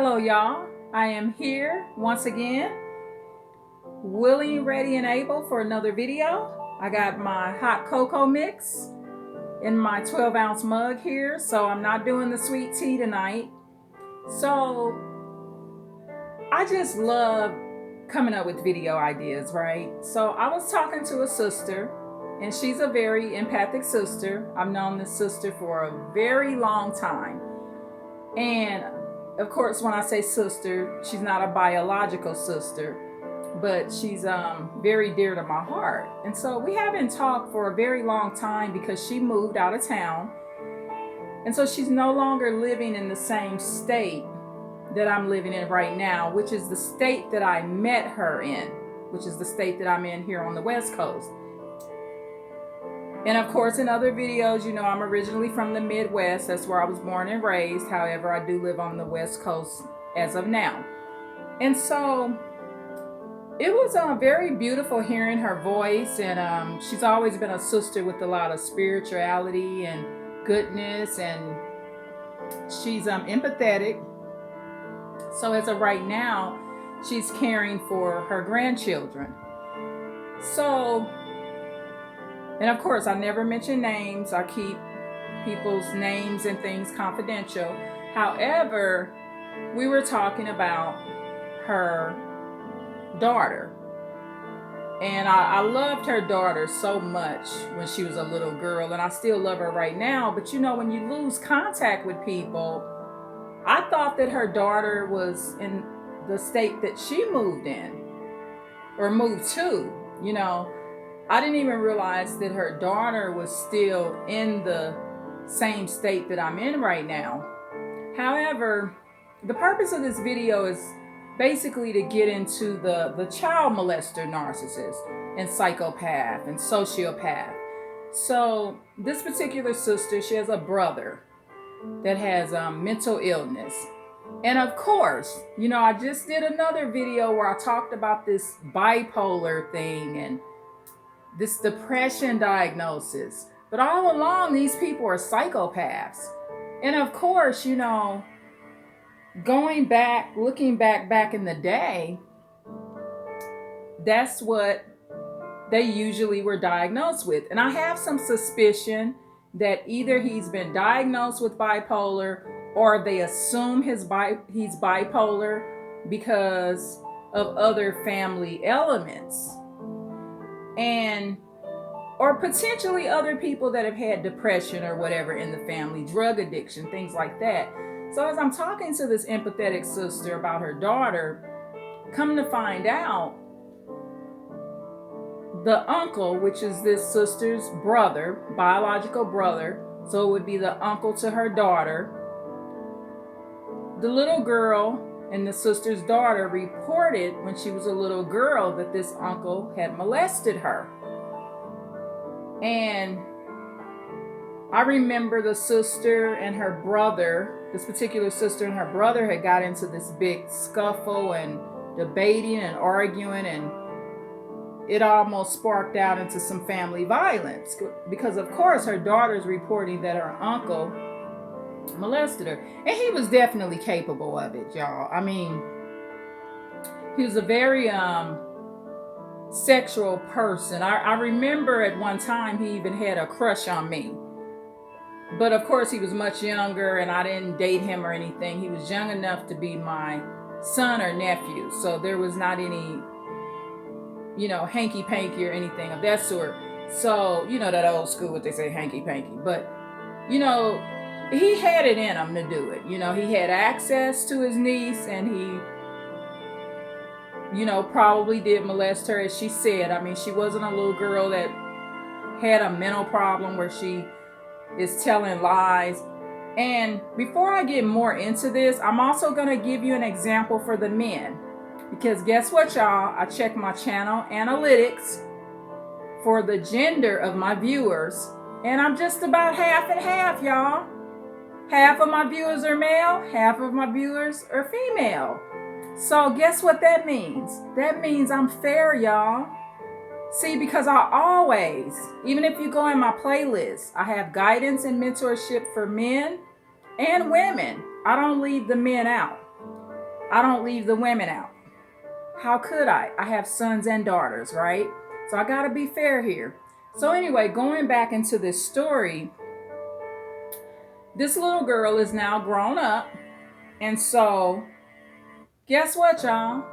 Hello, y'all. I am here once again, willing, ready, and able for another video. I got my hot cocoa mix in my 12-ounce mug here, so I'm not doing the sweet tea tonight. So I just love coming up with video ideas, right? So I was talking to a sister, and she's a very empathic sister. I've known this sister for a very long time. And of course, when I say sister, she's not a biological sister, but she's very dear to my heart. And so we haven't talked for a very long time because she moved out of town. And so she's no longer living in the same state that I'm living in right now, which is the state that I met her in, which is the state that I'm in here on the West Coast. And of course, in other videos, you know, I'm originally from the Midwest. That's where I was born and raised. However, I do live on the West Coast as of now. And so it was very beautiful hearing her voice. And she's always been a sister with a lot of spirituality and goodness. And she's empathetic. So as of right now, she's caring for her grandchildren. So, and of course, I never mention names. I keep people's names and things confidential. However, we were talking about her daughter. And I loved her daughter so much when she was a little girl. And I still love her right now. But you know, when you lose contact with people, I thought that her daughter was in the state that she moved in or moved to, you know. I didn't even realize that her daughter was still in the same state that I'm in right now. However, the purpose of this video is basically to get into the child molester narcissist and psychopath and sociopath. So this particular sister, she has a brother that has mental illness. And of course, you know, I just did another video where I talked about this bipolar thing and this depression diagnosis. But all along, these people are psychopaths. And of course, you know, looking back in the day, that's what they usually were diagnosed with. And I have some suspicion that either he's been diagnosed with bipolar or they assume he's bipolar because of other family elements. And or potentially other people that have had depression or whatever in the family, drug addiction, things like that. So as I'm talking to this empathetic sister about her daughter, come to find out, the uncle, which is this sister's brother, biological brother, so it would be the uncle to her daughter, the little girl and the sister's daughter reported when she was a little girl that this uncle had molested her. And I remember the sister and her brother, this particular sister and her brother had got into this big scuffle and debating and arguing, and it almost sparked out into some family violence because of course her daughter's reporting that her uncle molested her, and he was definitely capable of it, y'all. I mean, he was a very sexual person. I remember at one time he even had a crush on me, but of course he was much younger and I didn't date him or anything. He was young enough to be my son or nephew, so there was not any, you know, hanky-panky or anything of that sort. So, you know, that old school, what they say, hanky-panky. But, you know, he had it in him to do it. You know, he had access to his niece and he, you know, probably did molest her, as she said. I mean, she wasn't a little girl that had a mental problem where she is telling lies. And before I get more into this, I'm also going to give you an example for the men. Because guess what, y'all? I checked my channel analytics for the gender of my viewers, and I'm just about half and half, y'all. Half of my viewers are male, half of my viewers are female. So guess what that means? That means I'm fair, y'all. See, because I always, even if you go in my playlist, I have guidance and mentorship for men and women. I don't leave the men out. I don't leave the women out. How could I? I have sons and daughters, right? So I got to be fair here. So anyway, going back into this story, this little girl is now grown up. And so guess what, y'all?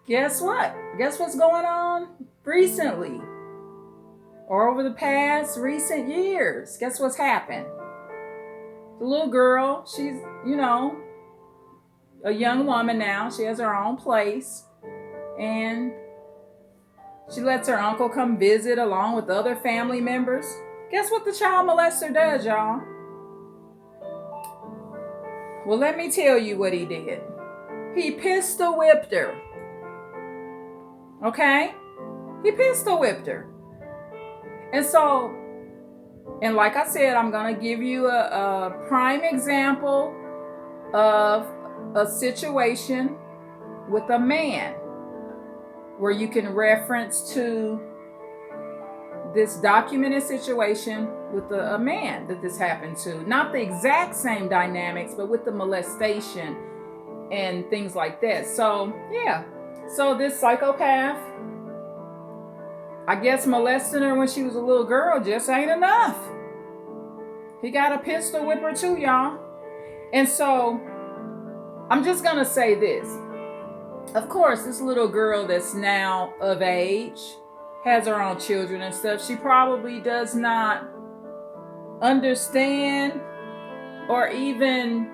Guess what? Guess what's going on recently or over the past recent years? Guess what's happened? The little girl, she's, a young woman now. She has her own place. And she lets her uncle come visit along with other family members. Guess what the child molester does, y'all? Well, let me tell you what he did. He pistol whipped her. Okay? He pistol whipped her. And so, and like I said, I'm going to give you a prime example of a situation with a man where you can reference to this documented situation with a man that this happened to. Not the exact same dynamics, but with the molestation and things like that. So, yeah. So this psychopath, I guess molesting her when she was a little girl just ain't enough. He got a pistol whipper too, y'all. And so, I'm just going to say this. Of course, this little girl that's now of age, has her own children and stuff, she probably does not understand or even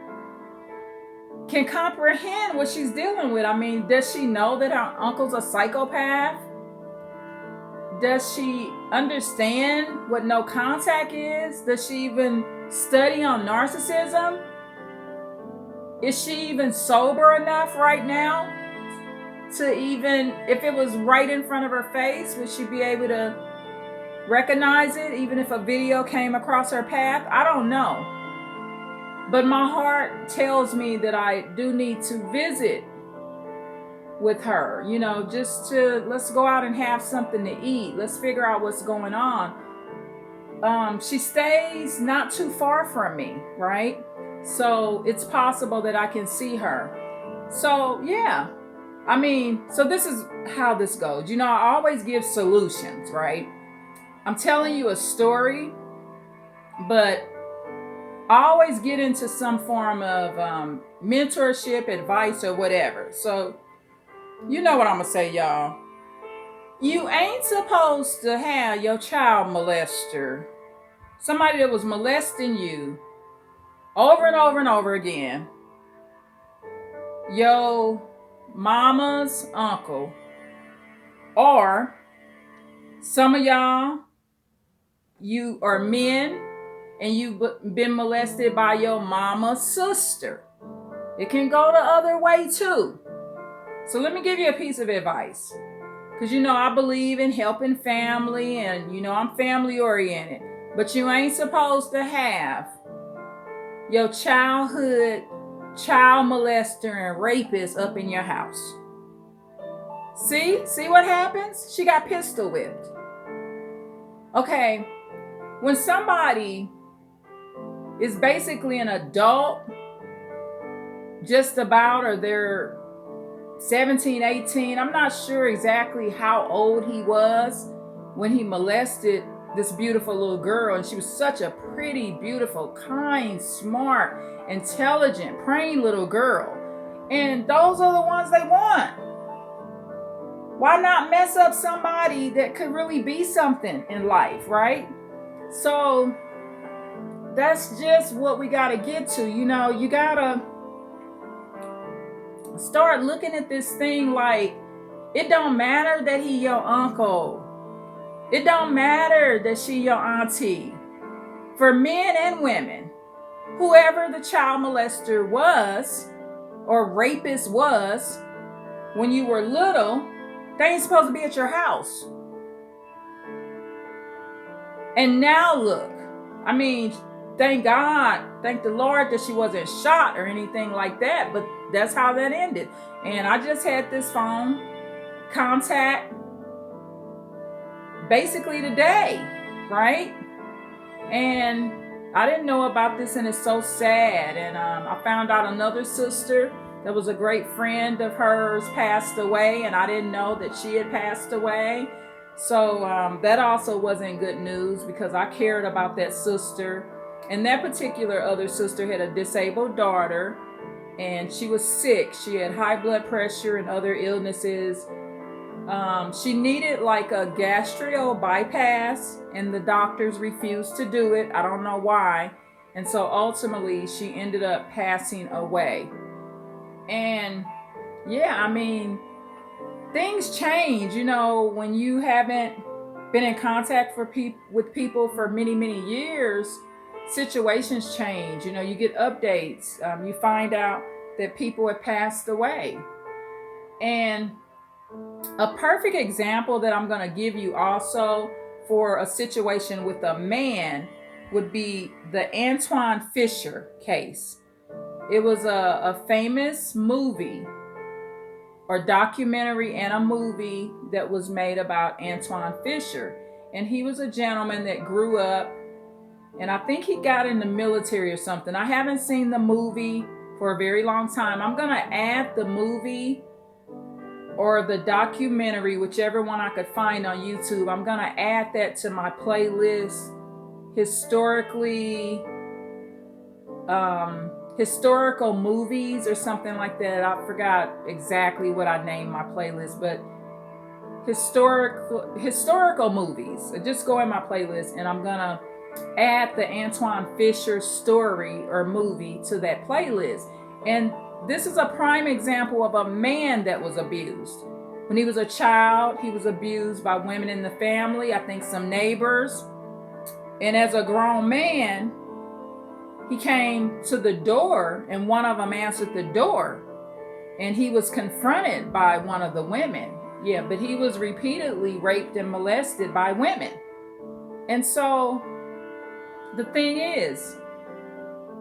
can comprehend what she's dealing with. I mean, does she know that her uncle's a psychopath? Does she understand what no contact is? Does she even study on narcissism? Is she even sober enough right now to even, if it was right in front of her face, would she be able to recognize it even if a video came across her path? I don't know. But my heart tells me that I do need to visit with her, just to, let's go out and have something to eat. Let's figure out what's going on. She stays not too far from me, right? So it's possible that I can see her. So yeah, I mean, so this is how this goes. I always give solutions, right? I'm telling you a story, but I always get into some form of mentorship, advice, or whatever. So you know what I'm going to say, y'all. You ain't supposed to have your child molester, somebody that was molesting you over and over and over again, your mama's uncle, or some of y'all, you are men and you've been molested by your mama's sister. It can go the other way too. So let me give you a piece of advice. Because I believe in helping family and I'm family oriented. But you ain't supposed to have your childhood child molester and rapist up in your house. See what happens? She got pistol whipped. Okay, when somebody is basically an adult, just about, or they're 17, 18, I'm not sure exactly how old he was when he molested this beautiful little girl. And she was such a pretty, beautiful, kind, smart, intelligent, praying little girl. And those are the ones they want. Why not mess up somebody that could really be something in life, right? So that's just what we got to get to. You got to start looking at this thing like, it don't matter that he your uncle. It don't matter that she your auntie. For men and women, whoever the child molester was or rapist was when you were little, they ain't supposed to be at your house. And now look, I mean, thank God, thank the Lord that she wasn't shot or anything like that, but that's how that ended. And I just had this phone contact basically today, right? And I didn't know about this, and it's so sad. And I found out another sister There was a great friend of hers passed away, and I didn't know that she had passed away. So that also wasn't good news because I cared about that sister. And that particular other sister had a disabled daughter, and she was sick. She had high blood pressure and other illnesses. She needed like a gastrial bypass, and the doctors refused to do it. I don't know why. And so ultimately, she ended up passing away. And yeah, I mean, things change, you know, when you haven't been in contact with people for many, many years. Situations change. You know, you get updates. You find out that people have passed away. And a perfect example that I'm going to give you also for a situation with a man would be the Antoine Fisher case. It was a famous movie or documentary and a movie that was made about Antoine Fisher. And he was a gentleman that grew up, and I think he got in the military or something. I haven't seen the movie for a very long time. I'm going to add the movie or the documentary, whichever one I could find on YouTube. I'm going to add that to my playlist, historical movies or something like that. I forgot exactly what I named my playlist, but historical movies. Just go in my playlist, and I'm going to add the Antoine Fisher story or movie to that playlist. And this is a prime example of a man that was abused. When he was a child, he was abused by women in the family, I think some neighbors. And as a grown man, he came to the door, and one of them answered the door, and he was confronted by one of the women. Yeah, but he was repeatedly raped and molested by women. And so the thing is,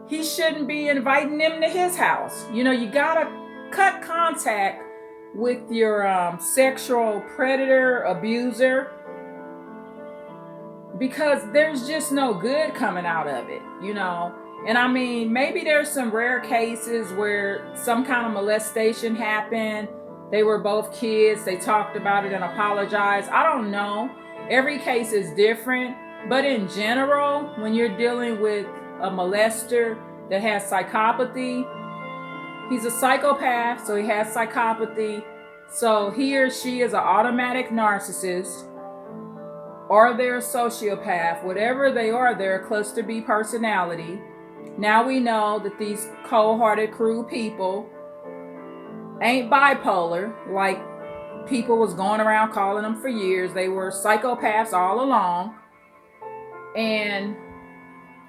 he shouldn't be inviting them to his house. You know, you gotta cut contact with your sexual predator, abuser, because there's just no good coming out of it, you know. And I mean, maybe there's some rare cases where some kind of molestation happened. They were both kids. They talked about it and apologized. I don't know. Every case is different. But in general, when you're dealing with a molester that has psychopathy, he's a psychopath, so he has psychopathy. So he or she is an automatic narcissist, or they're a sociopath. Whatever they are, they're a cluster B personality. Now we know that these cold-hearted, cruel people ain't bipolar like people was going around calling them for years. They were psychopaths all along. And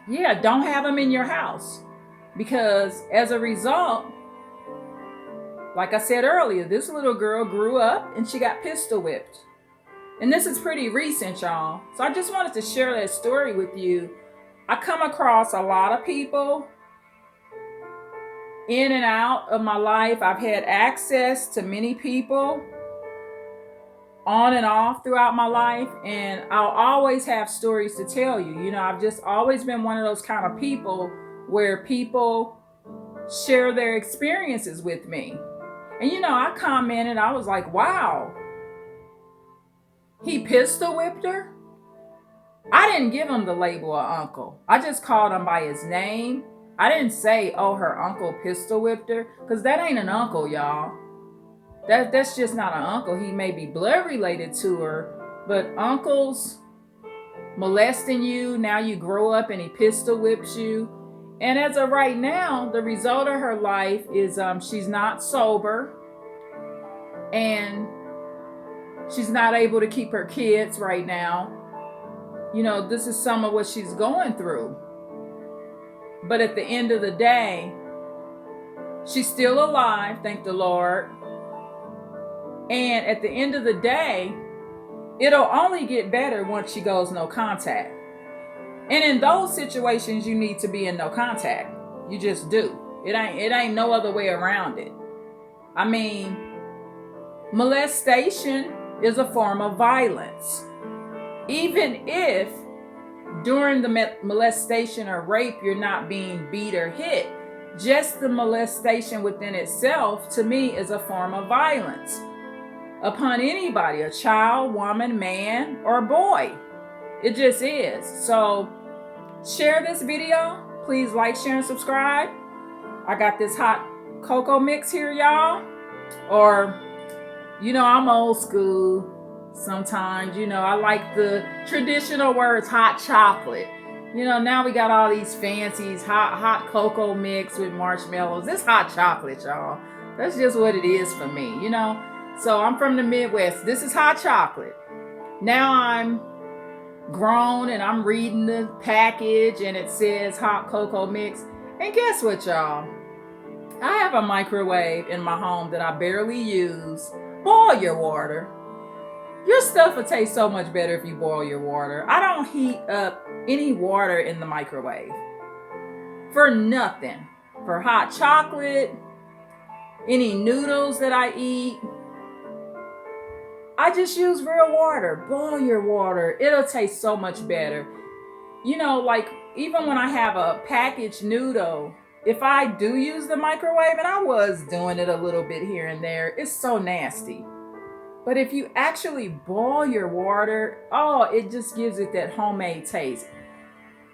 yeah, don't have them in your house, because as a result, like I said earlier, this little girl grew up and she got pistol whipped. And this is pretty recent, y'all. So I just wanted to share that story with you. I come across a lot of people in and out of my life. I've had access to many people on and off throughout my life, and I'll always have stories to tell you. You know, I've just always been one of those kind of people where people share their experiences with me. And you know, I commented, I was like, wow, he pistol whipped her? I didn't give him the label of uncle. I just called him by his name. I didn't say, oh, her uncle pistol whipped her, because that ain't an uncle, y'all. That's just not an uncle. He may be blood related to her, but uncles molesting you, now you grow up and he pistol whips you. And as of right now, the result of her life is she's not sober, and she's not able to keep her kids right now. You know, this is some of what she's going through. But at the end of the day, she's still alive, thank the Lord. And at the end of the day, it'll only get better once she goes no contact. And in those situations, you need to be in no contact. You just do. It ain't no other way around it. I mean, molestation is a form of violence. Even if during the molestation or rape, you're not being beat or hit, just the molestation within itself, to me, is a form of violence upon anybody, a child, woman, man, or boy. It just is. So share this video. Please like, share, and subscribe. I got this hot cocoa mix here, y'all. Or, you know, I'm old school sometimes. You know, I like the traditional words, hot chocolate. You know, now we got all these fancies, hot cocoa mix with marshmallows. It's hot chocolate, y'all. That's just what it is for me, you know. So I'm from the Midwest. This is hot chocolate. Now I'm grown and I'm reading the package and it says hot cocoa mix. And guess what, y'all? I have a microwave in my home that I barely use. Boil your water. Your stuff will taste so much better if you boil your water. I don't heat up any water in the microwave for nothing. For hot chocolate, any noodles that I eat, I just use real water. Boil your water. It'll taste so much better. You know, like even when I have a packaged noodle, if I do use the microwave, and I was doing it a little bit here and there, it's so nasty. But if you actually boil your water, oh, it just gives it that homemade taste.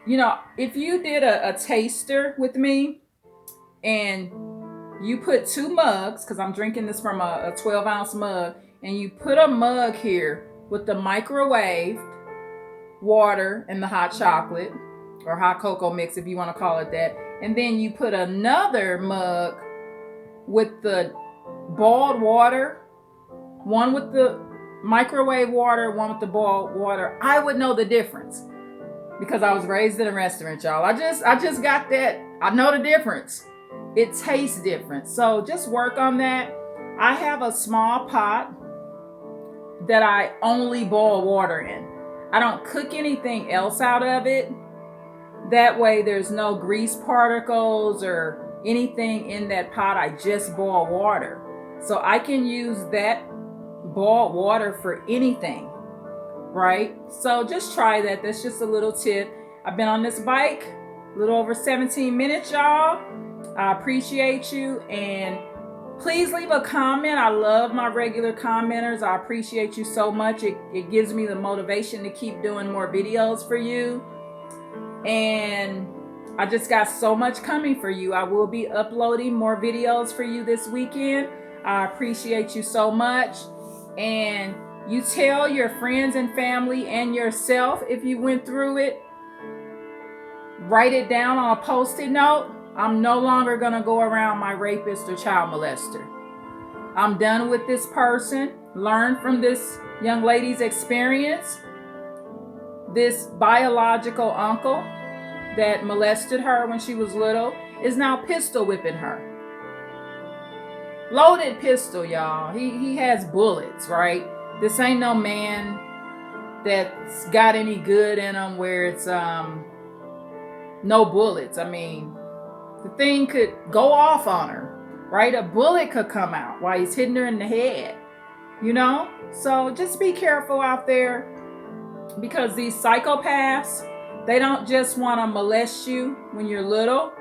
You know, if you did a taster with me and you put 2 mugs, because I'm drinking this from a 12-ounce mug, and you put a mug here with the microwave water and the hot chocolate, or hot cocoa mix if you want to call it that, and then you put another mug with the boiled water, one with the microwave water, one with the boiled water, I would know the difference because I was raised in a restaurant, y'all. I just got that. I know the difference. It tastes different. So just work on that. I have a small pot that I only boil water in. I don't cook anything else out of it. That way there's no grease particles or anything in that pot. I just boil water. So I can use that boiled water for anything, right? So just try that. That's just a little tip. I've been on this bike a little over 17 minutes, y'all. I appreciate you, and please leave a comment. I love my regular commenters. I appreciate you so much. It gives me the motivation to keep doing more videos for you. And I just got so much coming for you. I will be uploading more videos for you this weekend. I appreciate you so much. And you tell your friends and family and yourself if you went through it. Write it down on a Post-it note. I'm no longer going to go around my rapist or child molester. I'm done with this person. Learn from this young lady's experience. This biological uncle that molested her when she was little is now pistol whipping her. Loaded pistol, y'all. He has bullets, right? This ain't no man that's got any good in him where it's no bullets. I mean, the thing could go off on her, right? A bullet could come out while he's hitting her in the head, you know? So just be careful out there, because these psychopaths, they don't just want to molest you when you're little,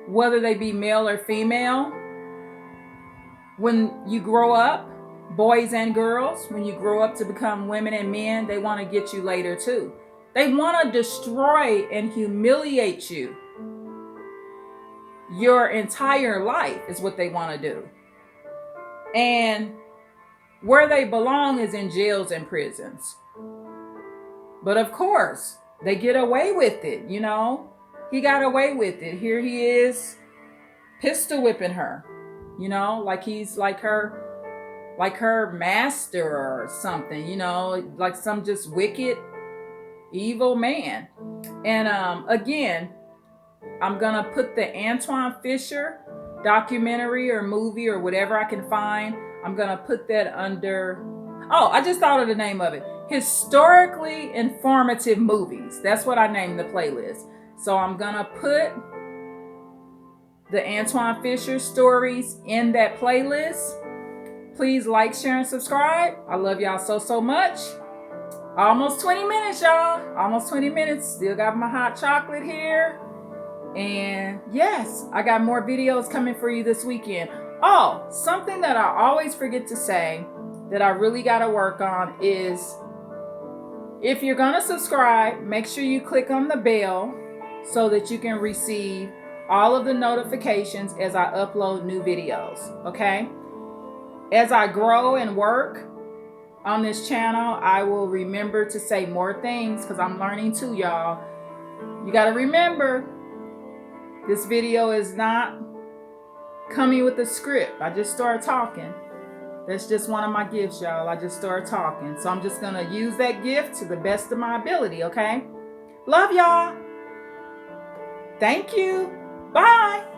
whether they be male or female. When you grow up, boys and girls, when you grow up to become women and men, they want to get you later too. They want to destroy and humiliate you. Your entire life is what they want to do. And where they belong is in jails and prisons. But of course, they get away with it, you know. He got away with it. Here he is, pistol whipping her, you know, like he's like her master or something, you know, like some just wicked, evil man. And again, I'm gonna put the Antoine Fisher documentary or movie or whatever I can find. I'm gonna put that under, oh, I just thought of the name of it. Historically informative movies. That's what I named the playlist. So I'm gonna put the Antoine Fisher stories in that playlist. Please like, share, and subscribe. I love y'all so much. Almost 20 minutes, y'all. Almost 20 minutes. Still got my hot chocolate here. And yes, I got more videos coming for you this weekend. Oh, something that I always forget to say that I really got to work on is, if you're going to subscribe, make sure you click on the bell so that you can receive all of the notifications as I upload new videos, okay? As I grow and work on this channel, I will remember to say more things because I'm learning too, y'all. You got to remember, this video is not coming with a script. I just started talking. That's just one of my gifts, y'all. I just started talking. So I'm just going to use that gift to the best of my ability, okay? Love y'all. Thank you. Bye.